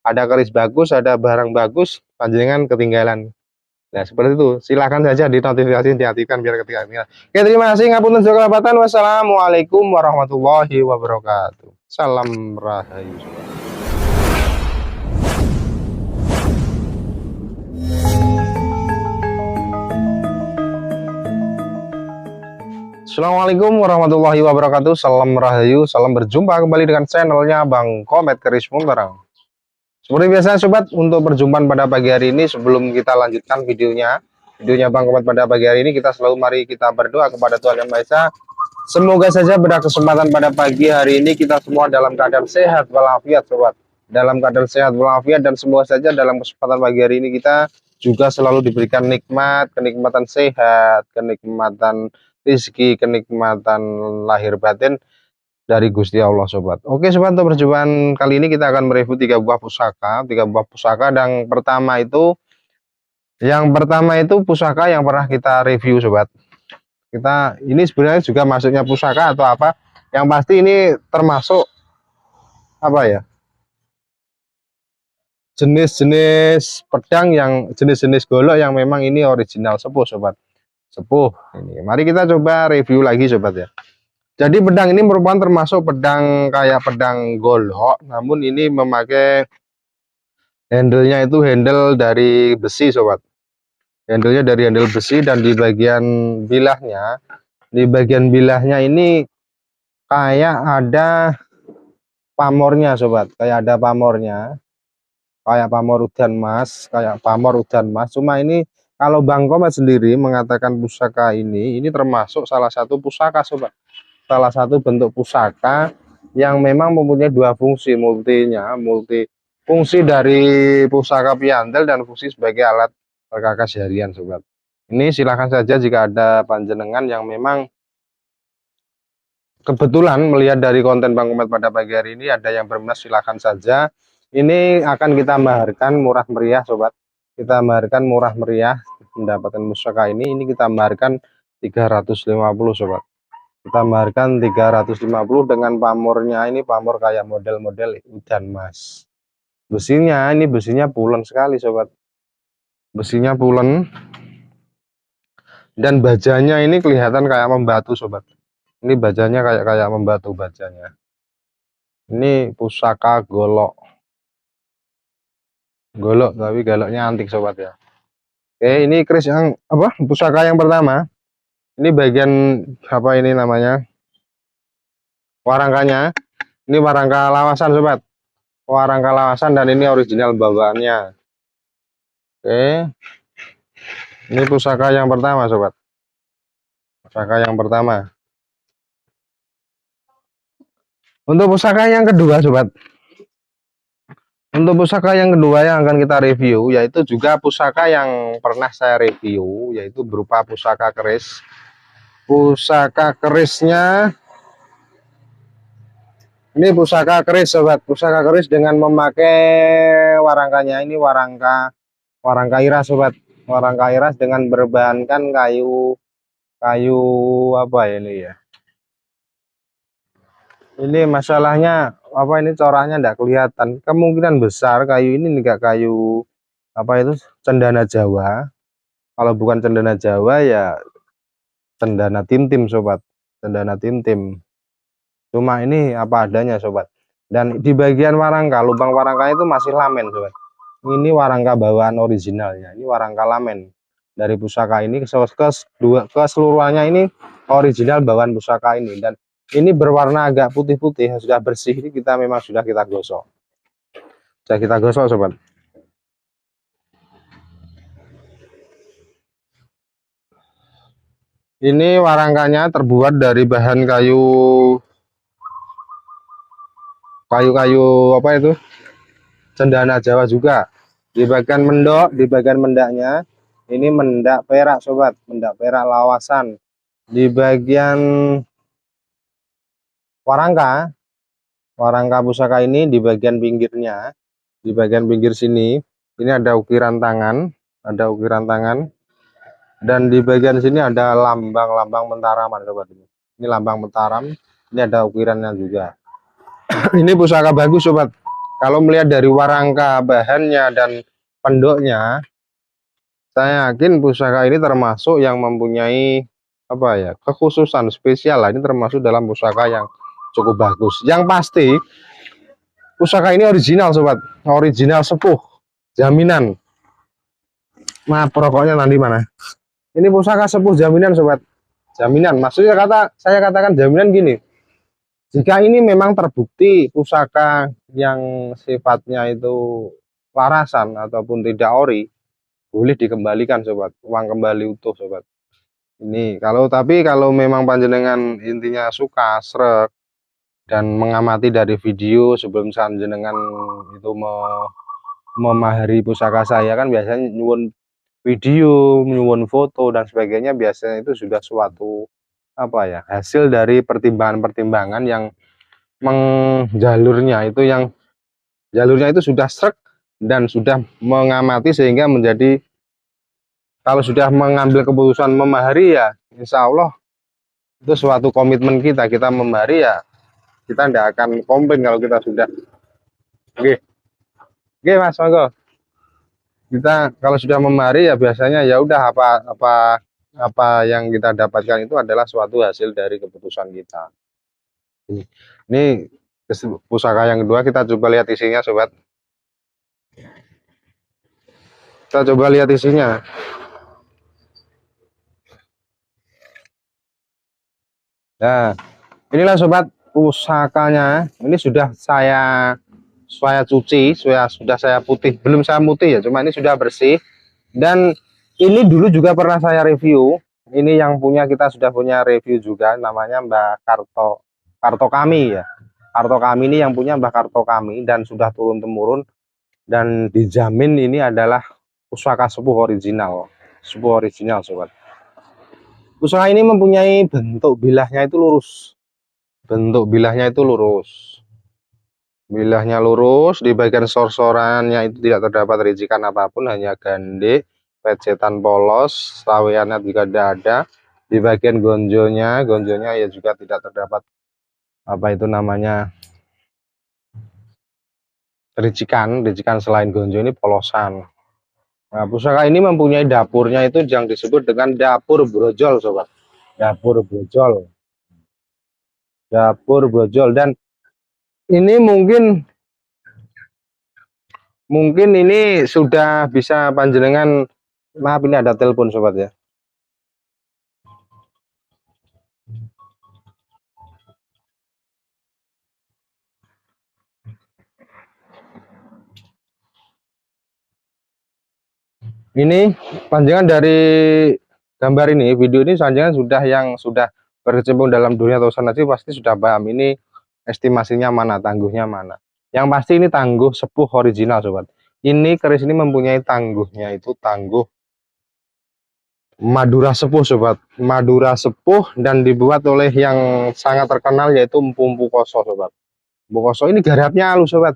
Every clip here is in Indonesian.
ada keris bagus, ada barang bagus, panjenengan ketinggalan. Nah, seperti itu. Silahkan saja di notifikasi diaktifkan biar ketinggalan. Oke, terima kasih. Ngapunten segala kelebatan. Wassalamualaikum warahmatullahi wabarakatuh. Salam rahayu. Assalamualaikum warahmatullahi wabarakatuh. Salam rahayu, salam berjumpa kembali dengan channelnya Bang Komet Keris Munterang. Seperti biasa sobat, untuk perjumpaan pada pagi hari ini, sebelum kita lanjutkan videonya Bang Komet pada pagi hari ini, kita selalu mari kita berdoa kepada Tuhan Yang Maha Esa. Semoga saja pada kesempatan pada pagi hari ini kita semua dalam keadaan sehat walafiat sobat. Dalam keadaan sehat walafiat, dan semoga saja dalam kesempatan pagi hari ini kita juga selalu diberikan kenikmatan sehat, kenikmatan rezeki, kenikmatan lahir batin dari Gusti Allah sobat. Oke sobat, untuk perjumpaan kali ini kita akan mereview 3 buah pusaka. Dan yang pertama itu pusaka yang pernah kita review sobat. Kita ini sebenarnya juga masuknya pusaka atau apa? Yang pasti ini termasuk apa ya? Jenis-jenis pedang, yang jenis-jenis golok yang memang ini original sepuh sobat. Sepuh ini. Mari kita coba review lagi sobat ya. Jadi pedang ini merupakan termasuk pedang kayak pedang golok, namun ini memakai handle-nya itu handle dari besi sobat. Handle-nya dari handle besi, dan di bagian bilahnya ini kayak ada pamornya sobat, kayak ada pamornya, kayak pamor udan mas. Cuma ini kalau Bang Komet sendiri mengatakan pusaka ini termasuk salah satu pusaka sobat, salah satu bentuk pusaka yang memang mempunyai dua fungsi, fungsi dari pusaka piantel dan fungsi sebagai alat perkakas harian sobat. Ini silahkan saja jika ada panjenengan yang memang kebetulan melihat dari konten Bang Komet pada pagi hari ini ada yang berminat, silahkan saja. Ini akan kita maharkan murah meriah sobat. Kita maharkan murah meriah mendapatkan pusaka ini kita maharkan 350 sobat. Kita maharkan 350 dengan pamornya, ini pamor kayak model-model udan mas. Besinya pulen sekali sobat. Besinya pulen, dan bajanya ini kelihatan kayak membatu sobat. Ini bajanya kayak membatu bajanya. Ini pusaka golok tapi goloknya antik sobat ya. Oke, ini keris yang pusaka yang pertama. Ini bagian apa ini namanya, warangkanya. Ini warangka lawasan sobat, warangka lawasan, dan ini original bawaannya. Oke, ini pusaka yang pertama sobat, pusaka yang pertama. Untuk pusaka yang kedua sobat, untuk pusaka yang kedua yang akan kita review, yaitu juga pusaka yang pernah saya review, yaitu berupa pusaka keris. Pusaka kerisnya ini pusaka keris sobat, pusaka keris dengan memakai warangkanya. Ini warangka iras sobat, warangka iras dengan berbahankan kayu apa ini ya. Ini masalahnya apa, ini coraknya enggak kelihatan. Kemungkinan besar kayu ini enggak kayu apa itu, cendana Jawa. Kalau bukan cendana Jawa ya cendana timtim sobat, cendana timtim. Cuma ini apa adanya sobat. Dan di bagian warangka, lubang warangka itu masih lamen sobat. Ini warangka bawaan originalnya, ini warangka lamen dari pusaka ini keseluruhannya ini original bawaan pusaka ini. Dan ini berwarna agak putih-putih, sudah bersih. Ini sudah kita gosok. Sudah kita gosok sobat. Ini warangkanya terbuat dari bahan kayu apa itu, cendana Jawa juga. Di bagian mendok, di bagian mendaknya ini mendak perak sobat, mendak perak lawasan. Di bagian warangka pusaka ini, di bagian pinggirnya, di bagian pinggir sini ini ada ukiran tangan, dan di bagian sini ada lambang mentaraman sobat. Ini lambang mentaram, ini ada ukirannya juga. Ini pusaka bagus sobat, Kalau melihat dari warangka bahannya dan pendoknya, saya yakin pusaka ini termasuk yang mempunyai apa ya, kekhususan spesial lah. Ini termasuk dalam pusaka yang cukup bagus. Yang pasti pusaka ini original sobat, original sepuh, jaminan. Nah, pokoknya nanti mana? Ini pusaka sepuh jaminan sobat, jaminan. Maksudnya saya katakan jaminan gini. Jika ini memang terbukti pusaka yang sifatnya itu warasan ataupun tidak ori, boleh dikembalikan sobat, uang kembali utuh sobat. Ini kalau memang panjenengan intinya suka srek dan mengamati dari video sebelum panjenengan itu memahari pusaka saya, kan biasanya nyuwun video, nyuwun foto dan sebagainya, biasanya itu sudah suatu apa ya, hasil dari pertimbangan-pertimbangan yang jalurnya itu sudah srek dan sudah mengamati sehingga menjadi, kalau sudah mengambil keputusan memahari ya insya Allah itu suatu komitmen kita memahari ya, kita tidak akan komplain kalau kita sudah oke. Oke Mas monggo, kita kalau sudah memahari ya biasanya ya udah apa yang kita dapatkan itu adalah suatu hasil dari keputusan kita. Ini pusaka yang kedua, kita coba lihat isinya sobat. Kita coba lihat isinya. Nah, inilah sobat pusakanya. Ini sudah saya cuci, sudah saya putih. Belum saya putih ya, cuma ini sudah bersih. Dan ini dulu juga pernah saya review. Ini yang punya, kita sudah punya review juga, namanya Mbak Karto Kami ya. Karto Kami ini yang punya Mbak Karto Kami dan sudah turun temurun dan dijamin ini adalah pusaka sepuh original. Sepuh original sobat. Pusaka ini mempunyai bentuk bilahnya itu lurus. Bilahnya lurus, di bagian sor-sorannya itu tidak terdapat ricikan apapun, hanya gandek, pecetan polos, saweannya juga tidak ada. Di bagian gonjonya ya juga tidak terdapat apa itu namanya ricikan selain gonjo ini polosan. Nah, pusaka ini mempunyai dapurnya itu yang disebut dengan dapur brojol sobat. Dapur brojol dan ini mungkin ini sudah bisa panjenengan, maaf ini ada telepon sobat ya. Ini panjangan dari gambar ini, video ini panjangan sudah berkecimpung dalam dunia tosanasi pasti sudah paham ini estimasinya mana, tangguhnya mana. Yang pasti ini tangguh sepuh original sobat. Ini keris ini mempunyai tangguhnya itu tangguh Madura sepuh sobat. Madura sepuh dan dibuat oleh yang sangat terkenal yaitu Empu Koso sobat. Empu Koso ini garapnya halus sobat.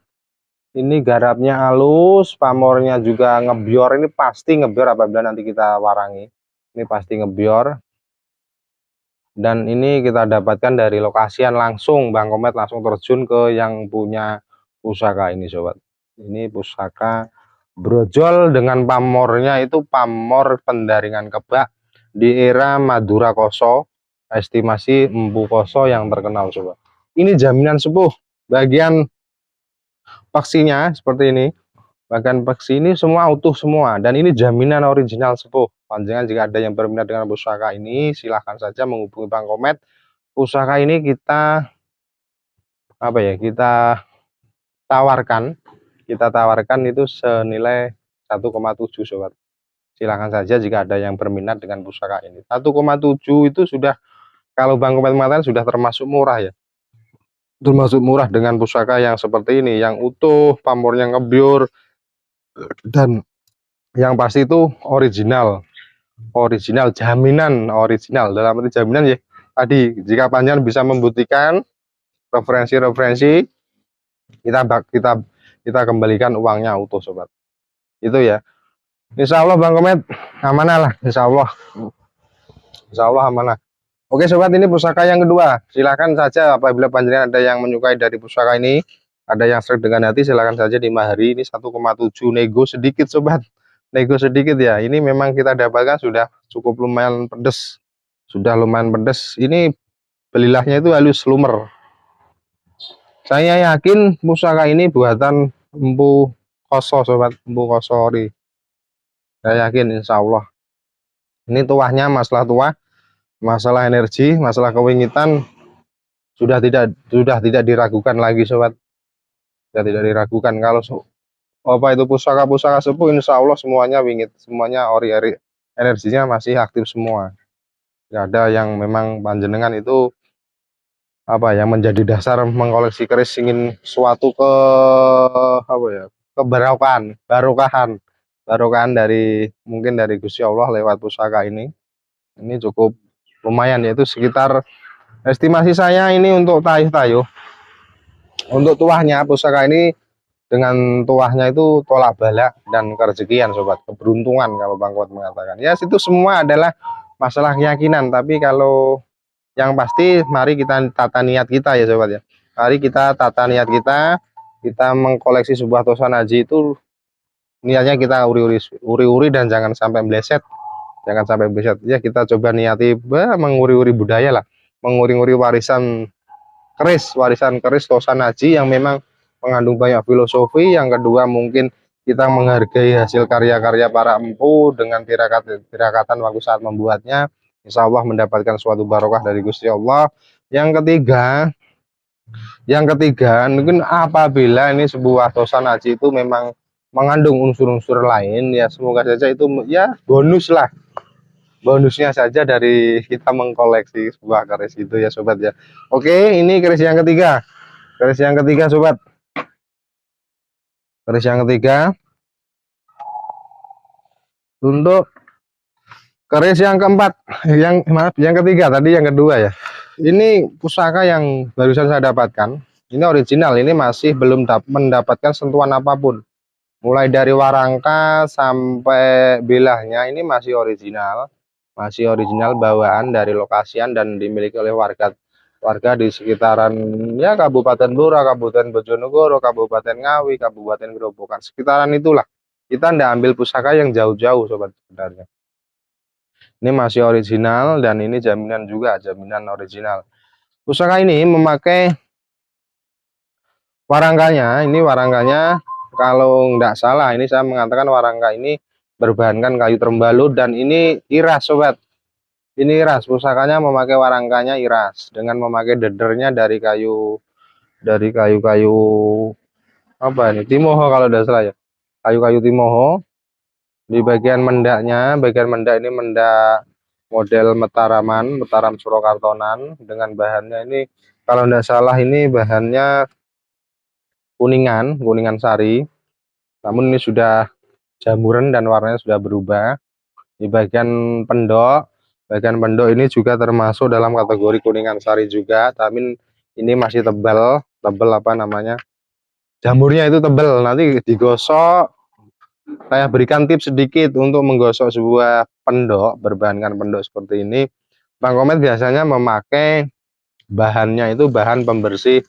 Ini garapnya halus, pamornya juga ngebior. Ini pasti ngebior apabila nanti kita warangi. Ini pasti ngebior. Dan ini kita dapatkan dari lokasian langsung, Bang Komet langsung terjun ke yang punya pusaka ini sobat. Ini pusaka brojol dengan pamornya itu pamor pendaringan kebak di era Madura Koso, estimasi Empu Koso yang terkenal sobat. Ini jaminan sepuh. Bagian paksinya seperti ini, bagian paksi ini semua utuh semua dan ini jaminan original sepuh. Panjangan jika ada yang berminat dengan pusaka ini silahkan saja menghubungi Bang Komet. Pusaka ini kita tawarkan itu senilai 1,7 sobat. Silahkan saja jika ada yang berminat dengan pusaka ini. 1,7 itu sudah, kalau Bang Komet mengatakan sudah termasuk murah ya. Termasuk murah dengan pusaka yang seperti ini, yang utuh, pamornya ngebiur, dan yang pasti itu original, jaminan original. Dalam arti jaminan ya tadi, jika panjenengan bisa membuktikan referensi kita kembalikan uangnya utuh sobat. Itu ya, insya Allah Bang Komet amanah lah, insya Allah amanah. Oke sobat, ini pusaka yang kedua. Silahkan saja apabila panjenengan ada yang menyukai dari pusaka ini, Ada yang strike dengan hati silahkan saja di Mahari. Ini 1,7, nego sedikit sobat, nego sedikit ya. Ini memang kita dapatkan sudah cukup lumayan pedes, sudah lumayan pedes. Ini belilahnya itu halus lumer. Saya yakin pusaka ini buatan Empu Koso sobat, Empu Koso ori. Saya yakin insya Allah. Ini tuahnya masalah tuah, masalah energi, masalah kewingitan sudah tidak diragukan lagi sobat. Sudah tidak diragukan kalau apa itu pusaka-pusaka sepuh, insya Allah semuanya wingit, semuanya ori-ori, energinya masih aktif semua. Tidak ada yang memang panjenengan itu apa yang menjadi dasar mengkoleksi keris ingin suatu ke apa ya, kebarokahan, barokahan dari mungkin dari Gusti Allah lewat pusaka ini cukup lumayan, yaitu sekitar estimasi saya ini untuk tayuh untuk tuahnya pusaka ini dengan tuahnya itu tolak balak dan kerezekian sobat, keberuntungan kalau Bang Kuat mengatakan ya. Itu semua adalah masalah keyakinan, tapi kalau yang pasti mari kita tata niat kita ya sobat ya. Mari kita tata niat kita mengkoleksi sebuah tosan haji itu niatnya kita uri-uri dan jangan sampai meleset, jangan sampai meleset ya. Kita coba niati menguri-uri budaya lah, menguri-uri warisan keris tosan haji yang memang mengandung banyak filosofi. Yang kedua mungkin kita menghargai hasil karya-karya para empu dengan tirakatan waktu saat membuatnya, insya Allah mendapatkan suatu barokah dari Gusti Allah. Yang ketiga mungkin apabila ini sebuah tosan haji itu memang mengandung unsur-unsur lain ya, semoga saja itu ya bonusnya saja dari kita mengkoleksi sebuah keris itu ya sobat ya. Oke, ini keris yang ketiga sobat. Keris yang ketiga. Untuk keris yang keempat, yang ketiga tadi, yang kedua ya. Ini pusaka yang barusan saya dapatkan. Ini original, ini masih belum mendapatkan sentuhan apapun. Mulai dari warangka sampai bilahnya ini masih original bawaan dari lokasian dan dimiliki oleh warga di sekitaran ya Kabupaten Blora, Kabupaten Bojonegoro, Kabupaten Ngawi, Kabupaten Grobogan, sekitaran itulah. Kita tidak ambil pusaka yang jauh-jauh sobat sebenarnya. Ini masih original dan ini jaminan juga, jaminan original. Pusaka ini memakai warangkanya, ini warangkanya kalau nggak salah ini saya mengatakan warangka ini berbahankan kayu terembalut dan ini iras sobat. Ini iras, pusakanya memakai warangkanya iras dengan memakai dedernya dari kayu apa ini, timoho kalau tidak salah ya, kayu-kayu timoho. Di bagian mendaknya, bagian mendak ini mendak model Mataram Surakartonan dengan bahannya ini kalau tidak salah ini bahannya kuningan sari, namun ini sudah jamuran dan warnanya sudah berubah. Di bagian pendok ini juga termasuk dalam kategori kuningan sari juga, tapi ini masih tebal apa namanya, jamurnya itu tebal. Nanti digosok, saya berikan tips sedikit untuk menggosok sebuah pendok berbahankan pendok seperti ini. Bang Komet biasanya memakai bahannya itu bahan pembersih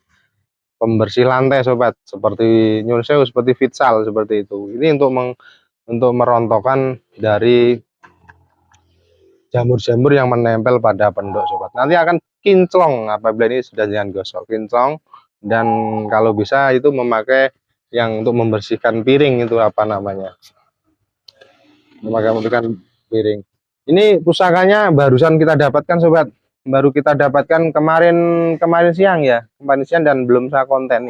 lantai sobat, seperti nyun sewu, seperti Vitsal seperti itu. Ini untuk merontokkan dari jamur-jamur yang menempel pada pendok sobat. Nanti akan kinclong apabila ini sudah jangan gosok, kinclong. Dan kalau bisa itu memakai yang untuk membersihkan piring, itu apa namanya, membersihkan piring. Ini pusakanya barusan kita dapatkan sobat, baru kita dapatkan kemarin siang ya, dan belum saya konten.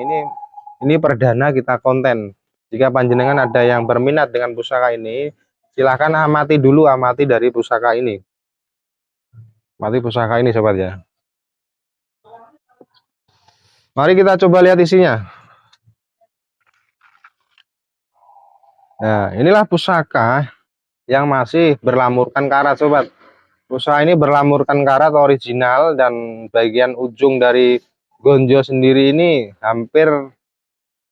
Ini perdana kita konten. Jika panjenengan ada yang berminat dengan pusaka ini, silahkan amati dari pusaka ini. Amati pusaka ini sobat ya. Mari kita coba lihat isinya. Nah, inilah pusaka yang masih berlamurkan karat sobat. Pusaka ini berlamurkan karat original dan bagian ujung dari gonjo sendiri ini hampir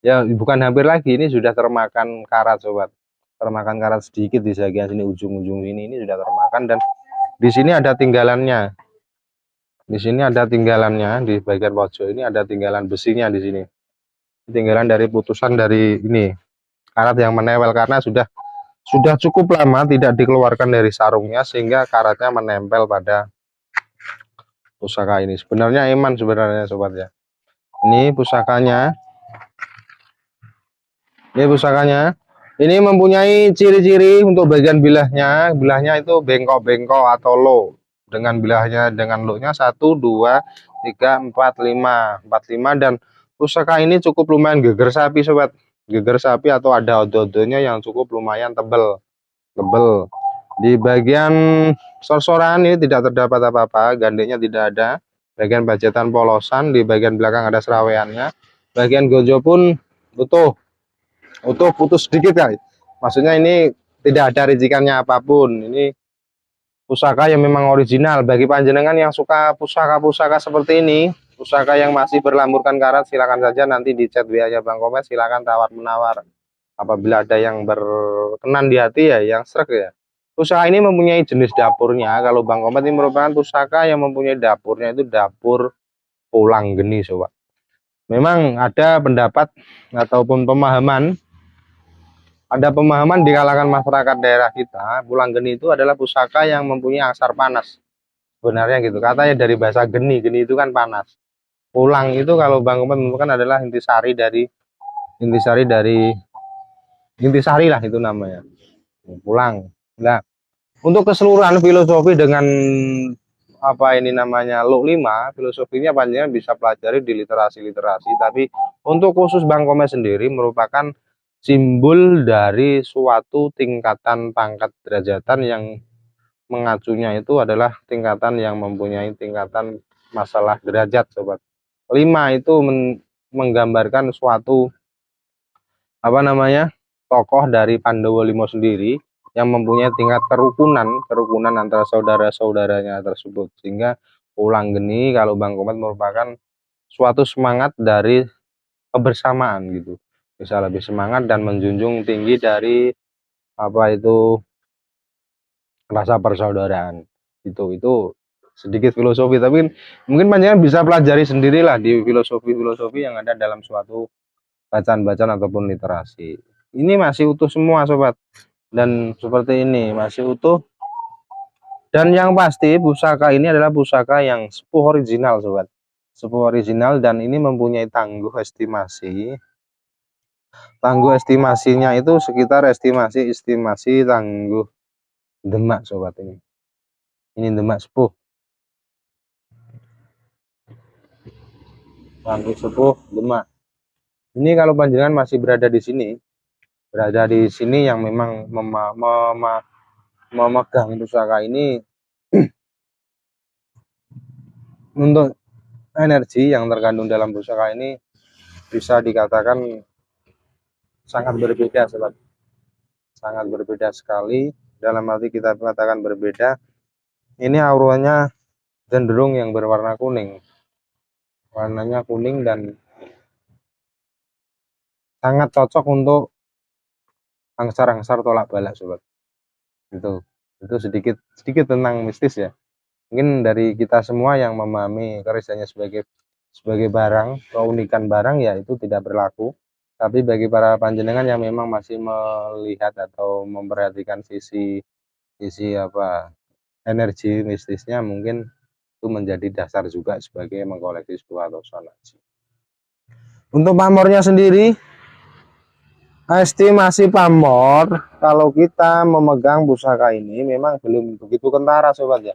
ya, bukan hampir lagi, ini sudah termakan karat sobat. Termakan karat sedikit di bagian sini, ujung-ujung ini sudah termakan, dan di sini ada tinggalannya. Di sini ada tinggalannya, di bagian pojok ini ada tinggalan besinya di sini. ketinggalan dari putusan dari ini karat yang menempel, karena sudah cukup lama tidak dikeluarkan dari sarungnya sehingga karatnya menempel pada pusaka ini. Sebenarnya eman sebenarnya sobat ya. Ini pusakanya. Ini pusakanya. Ini mempunyai ciri-ciri untuk bagian bilahnya. Bilahnya itu bengkok-bengkok atau low. Dengan bilahnya, dengan low-nya 1, 2, 3, 4, 5. 4, 5, dan pusaka ini cukup lumayan geger sapi sobat. Geger sapi atau ada odo-odonya yang cukup lumayan tebel. Di bagian sor-soran ini tidak terdapat apa-apa, gandengnya tidak ada. Bagian bajetan polosan, di bagian belakang ada seraweannya. Bagian gonjo pun utuh, putus sedikit kali. Maksudnya ini tidak ada ricikannya apapun. Ini pusaka yang memang original. Bagi panjenengan yang suka pusaka-pusaka seperti ini, pusaka yang masih berlamburkan karat, silakan saja nanti di chat WA-nya Bang Komet, silakan tawar-menawar. Apabila ada yang berkenan di hati ya, yang srek ya. Pusaka ini mempunyai jenis dapurnya. Kalau Bang Komet ini merupakan pusaka yang mempunyai dapurnya itu dapur pulang geni sobat. Memang ada pendapat ataupun pemahaman, di kalangan masyarakat daerah kita, pulang geni itu adalah pusaka yang mempunyai asar panas. Sebenarnya gitu. Katanya dari bahasa geni, geni itu kan panas. Pulang itu kalau Bang Komet menemukan adalah intisari lah itu namanya. Pulang. Nah, untuk keseluruhan filosofi dengan apa ini namanya Luk 5, filosofinya panjangnya bisa pelajari di literasi, tapi untuk khusus Bang Komet sendiri merupakan simbol dari suatu tingkatan pangkat derajatan yang mengacunya itu adalah tingkatan yang mempunyai tingkatan masalah derajat sobat. 5 itu menggambarkan suatu apa namanya tokoh dari Pandowo Limo sendiri yang mempunyai tingkat kerukunan antara saudara-saudaranya tersebut, sehingga pulang geni kalau Bang Komet merupakan suatu semangat dari kebersamaan gitu, bisa lebih semangat dan menjunjung tinggi dari apa itu rasa persaudaraan. Itu sedikit filosofi, tapi mungkin panjenengan bisa pelajari sendirilah di filosofi yang ada dalam suatu bacaan-bacaan ataupun literasi. Ini masih utuh semua sobat, dan seperti ini masih utuh, dan yang pasti pusaka ini adalah pusaka yang sepuh original sobat, sepuh original, dan ini mempunyai tangguh estimasinya itu sekitar estimasi tangguh Demak sobat. Ini Demak sepuh, tangguh sepuh Demak. Ini kalau panjenengan masih berada di sini yang memang memegang pusaka ini, untuk energi yang terkandung dalam pusaka ini bisa dikatakan sangat berbeda sobat, sangat berbeda sekali. Dalam arti kita mengatakan berbeda, ini auranya cenderung yang berwarna kuning, warnanya kuning, dan sangat cocok untuk angsar-angsar tolak balak sobat. Itu sedikit tentang mistis ya. Mungkin dari kita semua yang memahami kerisanya sebagai barang, keunikan barang ya itu tidak berlaku. Tapi bagi para panjenengan yang memang masih melihat atau memperhatikan sisi apa energi mistisnya, mungkin itu menjadi dasar juga sebagai mengkoleksi sebuah resonansi. Untuk pamornya sendiri, estimasi pamor kalau kita memegang pusaka ini memang belum begitu kentara sobat ya,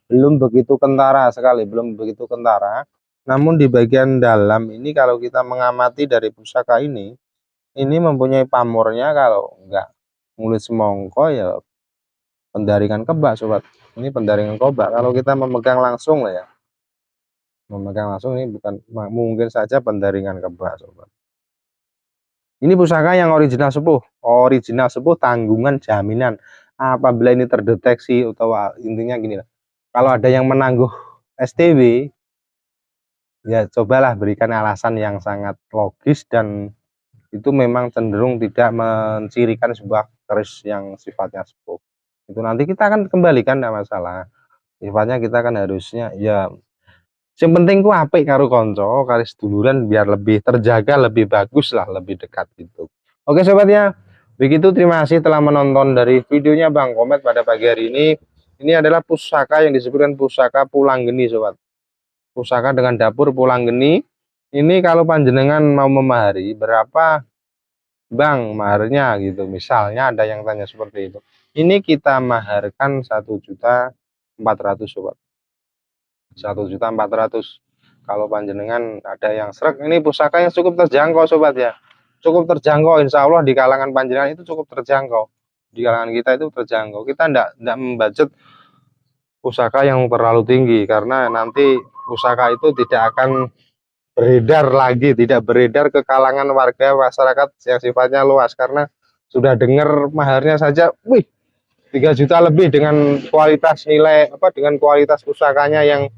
belum begitu kentara sekali, belum begitu kentara. Namun di bagian dalam ini kalau kita mengamati dari pusaka ini mempunyai pamornya, kalau enggak mulut semongko ya pendaringan kebak sobat. Ini pendaringan kebak kalau kita memegang langsung lah ya, ini bukan mungkin saja pendaringan kebak sobat. Ini pusaka yang original sepuh, tanggungan jaminan apabila ini terdeteksi, atau intinya gini lah, kalau ada yang menangguh STW ya cobalah berikan alasan yang sangat logis, dan itu memang cenderung tidak mencirikan sebuah keris yang sifatnya sepuh. Itu nanti kita akan kembalikan, tidak masalah. Sifatnya kita kan harusnya ya Yang penting ku apik karo konco, karo seduluran biar lebih terjaga, lebih bagus lah, lebih dekat gitu. Oke sobat ya, begitu terima kasih telah menonton dari videonya Bang Komet pada pagi hari ini. Ini adalah pusaka yang disebutkan pusaka pulang geni sobat. Pusaka dengan dapur pulang geni. Ini kalau panjenengan mau memahari berapa Bang maharnya gitu. Misalnya ada yang tanya seperti itu. Ini kita maharkan 1.400.000 sobat. 1.400.000. Kalau panjenengan ada yang srek, ini pusaka yang cukup terjangkau sobat ya. Cukup terjangkau, insya Allah di kalangan panjenengan itu cukup terjangkau. Di kalangan kita itu terjangkau. Kita tidak membudget pusaka yang terlalu tinggi karena nanti pusaka itu tidak akan beredar lagi, tidak beredar ke kalangan warga masyarakat yang sifatnya luas karena sudah dengar maharnya saja, wih 3 juta lebih dengan kualitas nilai apa dengan kualitas pusakanya yang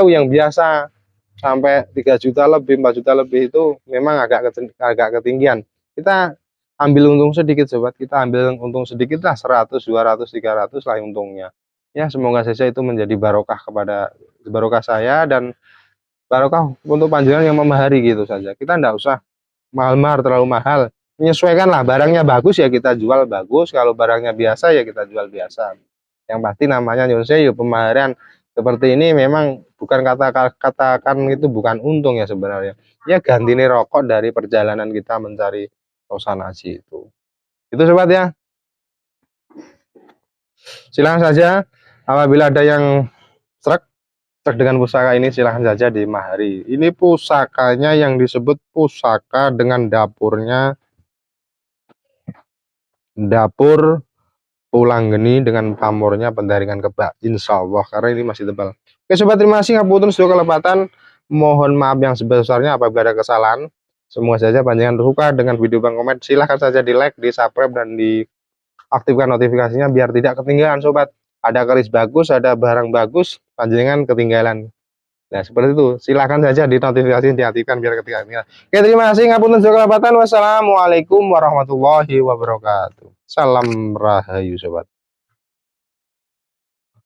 yang biasa sampai 3 juta lebih, 4 juta lebih itu memang agak ketinggian. Kita ambil untung sedikit sobat, kita ambil untung sedikit lah 100, 200, 300 lah untungnya. Ya semoga saja itu menjadi barokah saya dan barokah untuk panjenengan yang memahari gitu saja. Kita enggak usah mahal-mahal terlalu mahal. Menyesuaikan lah barangnya bagus ya kita jual bagus, kalau barangnya biasa ya kita jual biasa. Yang pasti namanya nyun sewu pemaharan seperti ini memang bukan katakan itu bukan untung ya sebenarnya. Ya ganti nih rokok dari perjalanan kita mencari kosan nasi itu. Itu sobat ya. Silahkan saja apabila ada yang truk dengan pusaka ini silahkan saja dimahari. Ini pusakanya yang disebut pusaka dengan dapur pulang geni dengan pamornya pendaringan kebak, insya Allah karena ini masih tebal. Oke sobat, terima kasih ngapunten sudah kelepatan, mohon maaf yang sebesarnya apabila ada kesalahan. Semoga saja panjangan suka dengan video Bang Komet, silahkan saja di like, di subscribe dan diaktifkan notifikasinya biar tidak ketinggalan sobat. Ada keris bagus, ada barang bagus, panjangan ketinggalan. Nah seperti itu, silahkan saja di notifikasi diaktifkan biar ketinggalan. Oke terima kasih ngapunten sudah kelepatan, wassalamualaikum warahmatullahi wabarakatuh. Salam rahayu sobat.